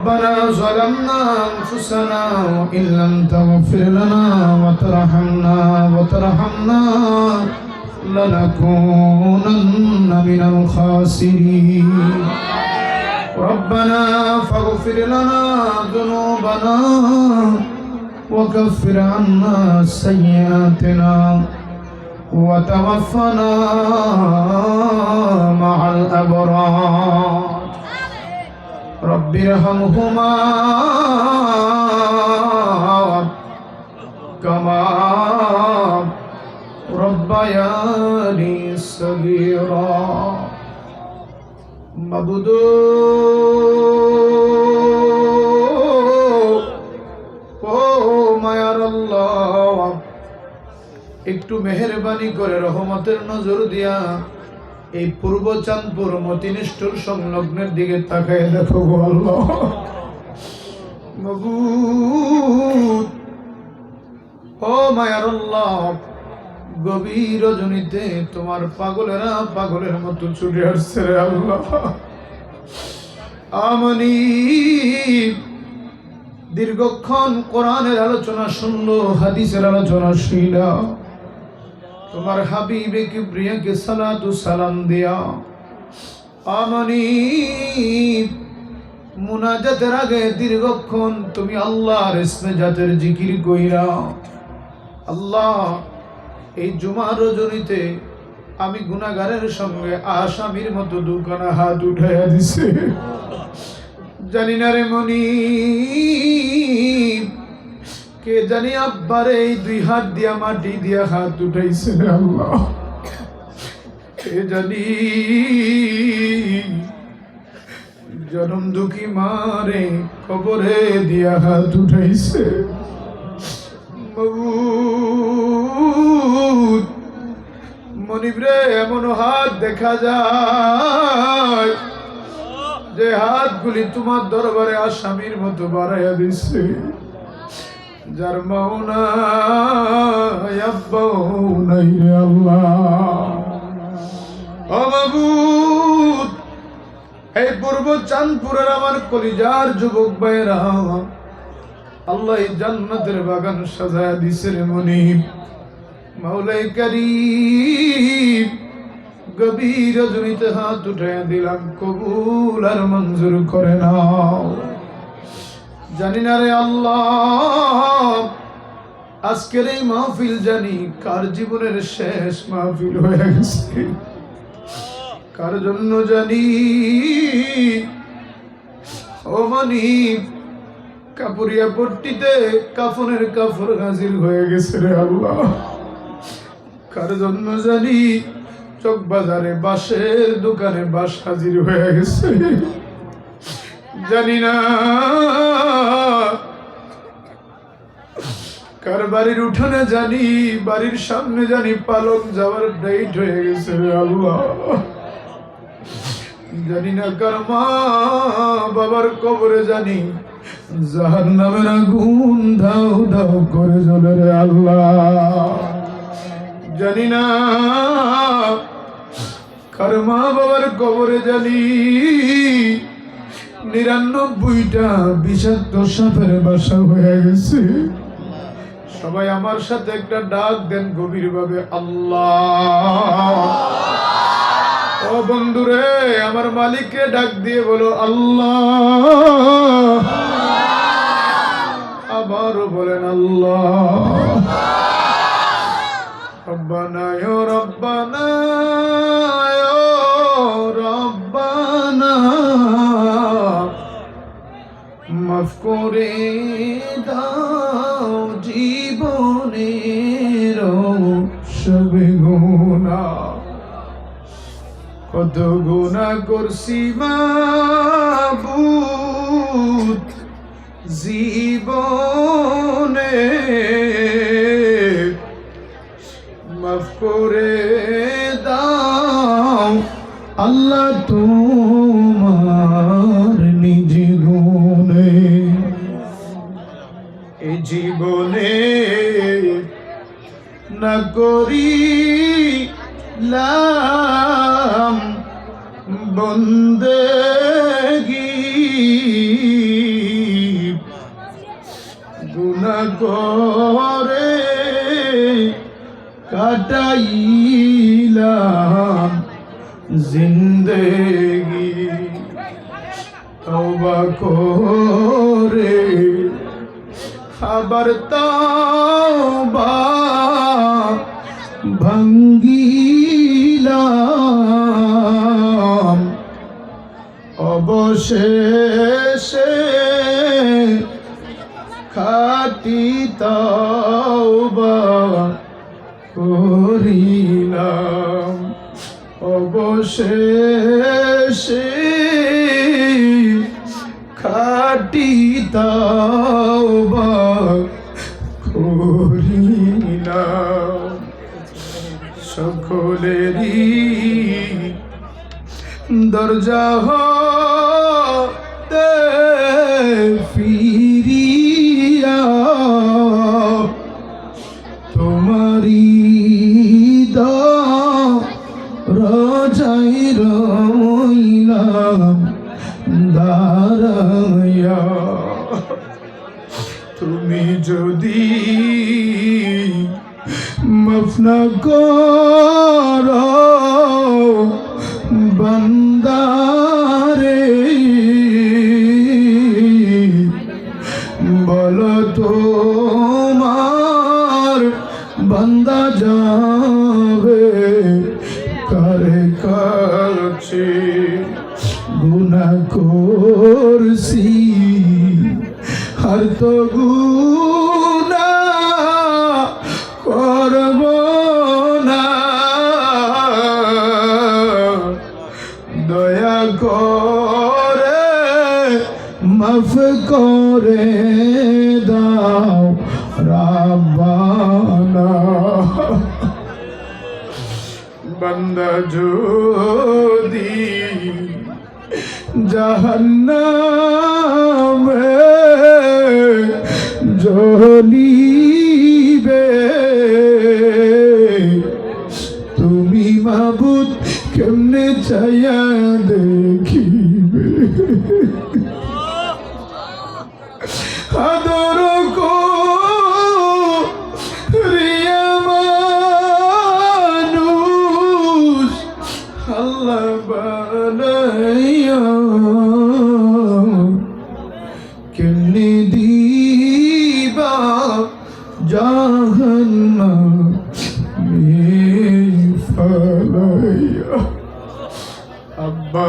ربنا ظلمنا أنفسنا وإن لم تغفر لنا وترحمنا لنكونن من الخاسرين ربنا فاغفر لنا ذنوبنا وكفر عنا سيئاتنا وتوفنا مع الأبرار رب ارحمهما كما ربياني صغيرا মাবুদ ও মায়ার আল্লাহ, একটু মেহেরবানি করে রহমতের নজর দিয়া এই পূর্ব চাঁদপুর মতিনিষ্ঠুর সংলগ্নের দিকে তাকায় দেখো গো আল্লাহ। মাবুদ ও মায়ার আল্লাহ, গভীর রজনীতে তোমার পাগলেরা পাগলের মতো ছুটে আসছে রে আল্লাহ। আমনি দীর্ঘক্ষণ কোরআনের আলোচনা শুনলো, হাদিসের আলোচনা শুনলা, তোমার হাবিবে কিবরিয়াকে সালাতু সালাম দিয়া আমনি মুনাজাতের আগে দীর্ঘক্ষণ তুমি আল্লাহর ইসমে জাতের জিকির কইরা। আল্লাহ, এই জুমার রজনীতে আমি গুনাহগারের সঙ্গে আসামির মতো দুখানা হাত উঠাইয়া দিছে। জানি না রে মনি, কে জানি আব্বারে এই দুই হাত দিয়া মাটি দিয়া হাত উঠাইছে আল্লাহ। কে জানি জনম দুঃখী মারে কবরে দিয়া হাত উঠাইছে। মনিবরে, এমন হাত দেখা যায় যে হাতগুলি তোমার দরবারে আসামির মতো বাড়াইয়া দিছে, যার মাও নাই আব্বাও নাই রে আল্লাহ। ও মাবুদ, এই পূর্ব চাঁদপুরের আমার কলিজার যুবক ভাইরা আল্লাহ এই জান্নাতের বাগান সাজায়া দিছে রে মনিব। মাওলাই কারীম, গভীর রজনীতে হাত উঠাইয়া দিলাম, কবুল আর মঞ্জুর করে নাও। জানি না রে আল্লাহ, আজকের এই মাহফিল জানি কার জীবনের শেষ মাহফিল হয়ে গেছে, কার জন্য জানি। ও মানিব, কাপুরিয়া পট্টিতে কাফনের কাফর হাজির হয়ে গেছে রে আল্লাহ। কার জন্য জানি চক বাজারে বাঁশের দোকানে বাঁশ হাজির হয়ে গেছে, জানি না। কার বাড়ির উঠোনে জানি, বাড়ির সামনে জানি পালক যাওয়ার ডেট হয়ে গেছে রে আল্লাহ। জানি না কার মা বাবার কবরে জানি জাহান্নামের আগুন দাও দাও করে জ্বলে রে আল্লাহ। জানি না কার মা বাবার কবরে জানি ৯৯টা বিষাক্ত সাপের বাসা হয়ে গেছে। সবাই আমার সাথে একটা ডাক দেন গভীর ভাবে, আল্লাহ। ও বন্ধুরে, আমার মালিককে ডাক দিয়ে বলো আল্লাহ। আবারও বলেন আল্লাহ। রব্বানা ইয়া রব্বানা ইয়া রব্বানা, মাফ করে দাও জীবনের সব গুনাহ। কত গুনাহ করছি মাবুদ জীবনে, মাফ করে দাও আল্লাহ তোমার নিজ গুণে। এ জীবনে না করিলাম বন্দেগী, করে কাটাইলাম জিন্দেগি তওবা করে আবার তওবা ভাঙ্গিলাম অবশেষে খাঁটি তওবা করিলাম অবশেষে খাঁটি তওবা করিলাম সকলেরই দরজা হতে ফিরিয়া তোমারি দরজায় রইলাম দাঁড়াইয়া তুমি যদি মাফ না করো বান্দারে বলো তোমার বান্দা যাবে কারে কাছে গুনাহ করছি আর তো গুনাহ করব না দয়া করে মাফ করে দাও রাব্বানা বান্দা যদি জাহান্নামে জ্বলিবে তুমি মাবুদ কেমনে চাইয়া দেখিবে আদর করিয়া মানুষ আল্লাহ বানাইয়া কেমনে দিবা জাহান্নামে ফালাইয়া আব্বা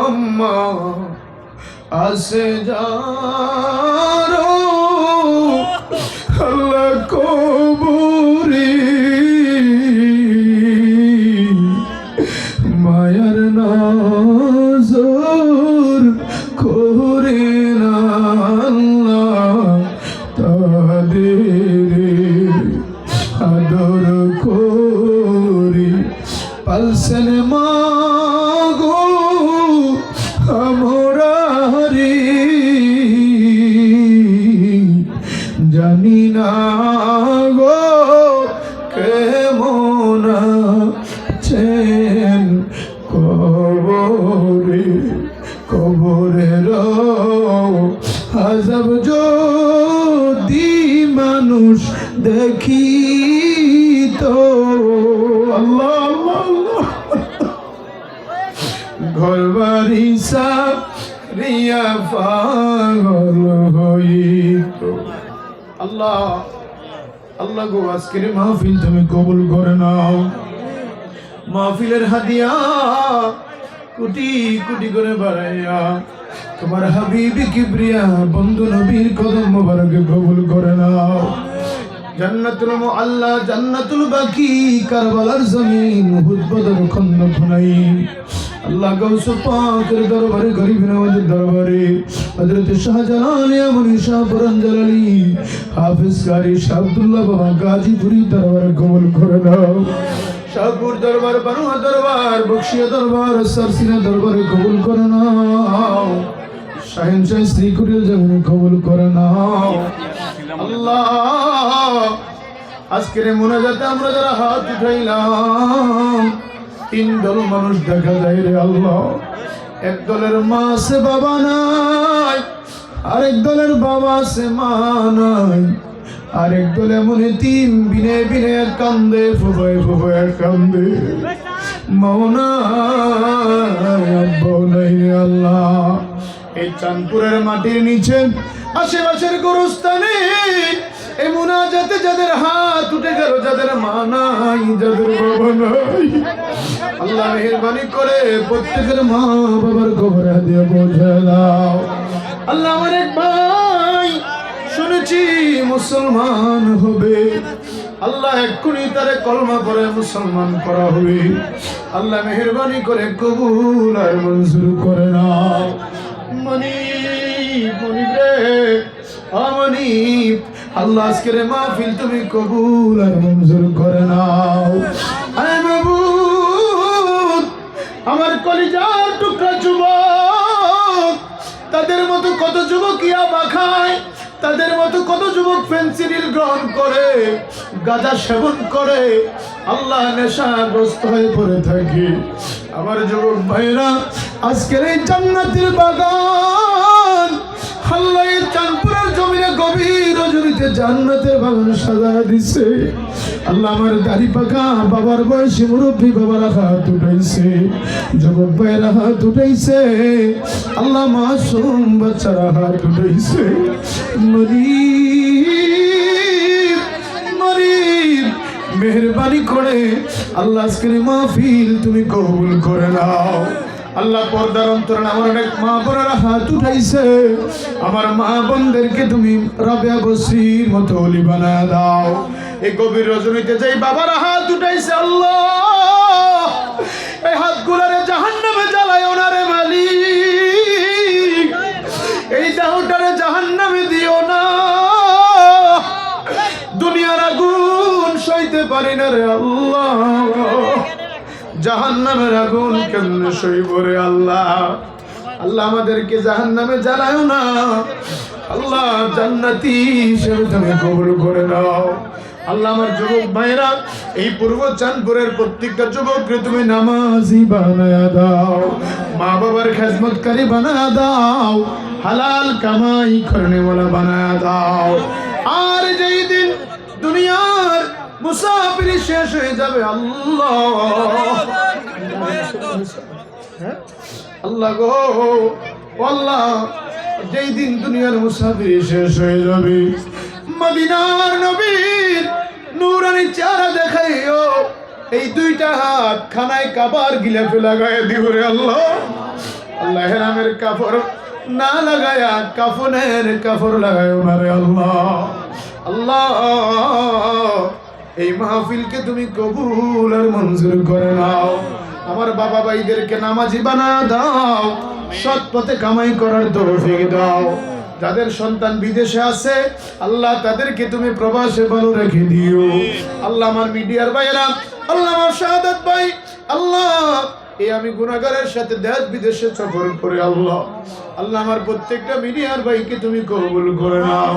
আম্মা আসে যারো আল্লাহ কবরে মায়ার নজর করে না আল্লাহ তাদের আদর করে পালসেন মাগো আমরা রে জানি না গো কেমন আছেন কবরে কবরের আযাব যদি মানুষ দেখিত আল্লাহ আল্লাহ ঘরবাড়ি সারিয়া পাগল হইত আল্লাহ আল্লাহ গো আজকের মাহফিল তুমি কবুল করে নাও মাহফিলের হাদিয়া কোটি কোটি করে বাড়াইয়া তোমার হাবিবি কিবরিয়া বন্ধু নবীর কদম মোবারকে কবুল করে নাও জান্নাতুল মুআল্লা জান্নাতুল বাকি কারবালার জমিন উহুদ বদর খন্দক হুনাইন আল্লাহ গাউসুল পাকের দরবারে গরিব নওয়াজের দরবারে হযরত শাহজালাল ইয়ামানি শাহ পরান জালালি হাফেজ কারি শাহ আব্দুল্লাহ বাবা গাজীপুরি দরবারে কবুল করে নাও শাহপুর দরবার বানুয়া দরবার বকশিয়া দরবার সরসিনা দরবারে কবুল করে নাও শাহিন শাহ শ্রীকুটির জমিনে কবুল করে নাও আল্লাহ আজকের মোনাজাতে আমরা যারা হাত উঠাইলাম তিন দল মানুষ দেখা যায় রে আল্লাহ এক দলের মা আছে বাবা নাই আরেক দলের বাবা আছে মা নাই, আরেক দল এমন এতিম বিনে বিনে কান্দে, ফুফায় ফুফায় কান্দে, মাও নাই আব্বাও নাই রে আল্লাহ। এই চাঁদপুরের মাটির নিচে আশেপাশের গোরস্থানে এই মুনাজাতে যাদের হাত উঠে গেল, যাদের মা নাই, যাদের বাবা নাই, আল্লাহ মেহেরবানি করে প্রত্যেকের মা বাবার কবরে দিয়ে পৌঁছে দাও। আল্লাহ আমার এক ভাই শুনেছি মুসলমান হবে, আল্লাহ এক্ষুনি তারে কলমা পড়ে মুসলমান করা হবে, আল্লাহ মেহেরবানি করে কবুল আর মঞ্জুর করে নাও। মনিব মনিব রে মনিব, আল্লাহ আজকের মাহফিল তুমি কবুল আর মঞ্জুর করে নাও। আয় মাবুদ, আমার কলিজার টুকরা যুবক, তাদের মতো কত যুবক ইয়াবা খায়, তাদের মতো কত যুবক ফেন্সিডিল গ্রহণ করে, গাঁজা সেবন করে, আল্লাহ নেশাগ্রস্ত হয়ে পড়ে থাকে। আমার যুবক ভাইরা আজকের এই জান্নাতের বাগান, আল্লাহ এই চাঁদপুরের জমিনে গভীর রজনীতে জান্নাতের বাগান সাজায় দিছে। আল্লাহ আমার দাড়ি পাকা বাবার বয়সী মুরব্বী বাবার হাত উঠাইছে, যুবক ভাইয়েরা হাত উঠাইছে, আল্লাহ মাসুম বাচ্চারা হাত উঠাইছে। মরিব মরিব মেহরবানি করে আল্লাহ আজকের মাহফিল তুমি কবুল করে নাও। আল্লাহ পর্দার অন্তরে আমার অনেক মা বোনেরা হাত উঠাইছে, আমার মা বোনদেরকে তুমি রাবেয়া বসরির মতো ওলি বানায় দাও। এই গভীর রজনীতে যেই বাবারা হাত উঠাইছে, আল্লাহ এই হাতগুলারে জাহান্নামে জ্বালায় ওনারে মালিক, এই দেহটারে জাহান্নামে দিও না, দুনিয়ার আগুন সইতে পারি না রে আল্লাহ, জাহান্নামের আগুন কেমনে সইব রে আল্লাহ। আল্লাহ আমাদেরকে জাহান্নামে জ্বালায়ও না, আল্লাহ জান্নাতি হিসেবে তুমি কবুল করে নাও। আল্লাহ আমার যুবক ভাইরা এই পূর্ব চাঁদপুরের প্রত্যেকটা যুবককে তুমি নামাজি বানায়া দাও, মা বাবার খেদমতকারী বানায়া দাও, হালাল কামাই করনেওয়ালা বানায়া দাও। আর যেই দিন দুনিয়ার মুসাফিরি শেষ হয়ে যাবে আল্লাহ, আল্লাহ গো আল্লাহ, যেই দিন দুনিয়ার মুসাফিরি শেষ হয়ে যাবে, মদিনার নবীর নূরানি চেহারা দেখাইও, এই দুইটা হাত খানায় কাবার গিলাফে লাগায় দিও রে আল্লাহ। আল্লাহ হেরামের কাপড় না লাগায়া কাফনের কাপড় লাগায় না রে আল্লাহ। আল্লাহ এই মাহফিলকে তুমি কবুল আর মঞ্জুর করে নাও। আমার বাবা ভাইদেরকে নামাজি বানায় দাও, সৎ পথে কামাই করার তৌফিক দাও। যাদের সন্তান বিদেশে আছে আল্লাহ তাদেরকে তুমি প্রবাসে ভালো রেখে দিও। আল্লাহ আমার মিডিয়ার ভাইরা, আল্লাহ আমার শাহাদাত ভাই, আল্লাহ এই আমি গুনাহগারের সাথে দেশ বিদেশে সফর করে আল্লাহ, আল্লাহ আমার প্রত্যেকটা মিডিয়ার ভাইকে তুমি কবুল করে নাও।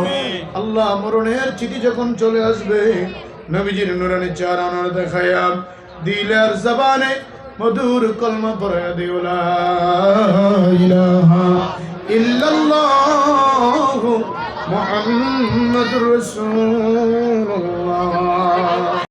আল্লাহ মরণের চিঠি যখন চলে আসবে, নবীজির নূরানি চেহারা আনার দেখায়া দিলের জবানে মধুর কলমা পড়া দিও, লা ইলাহা ইল্লাল্লাহু মুহাম্মাদুর রাসূলুল্লাহ।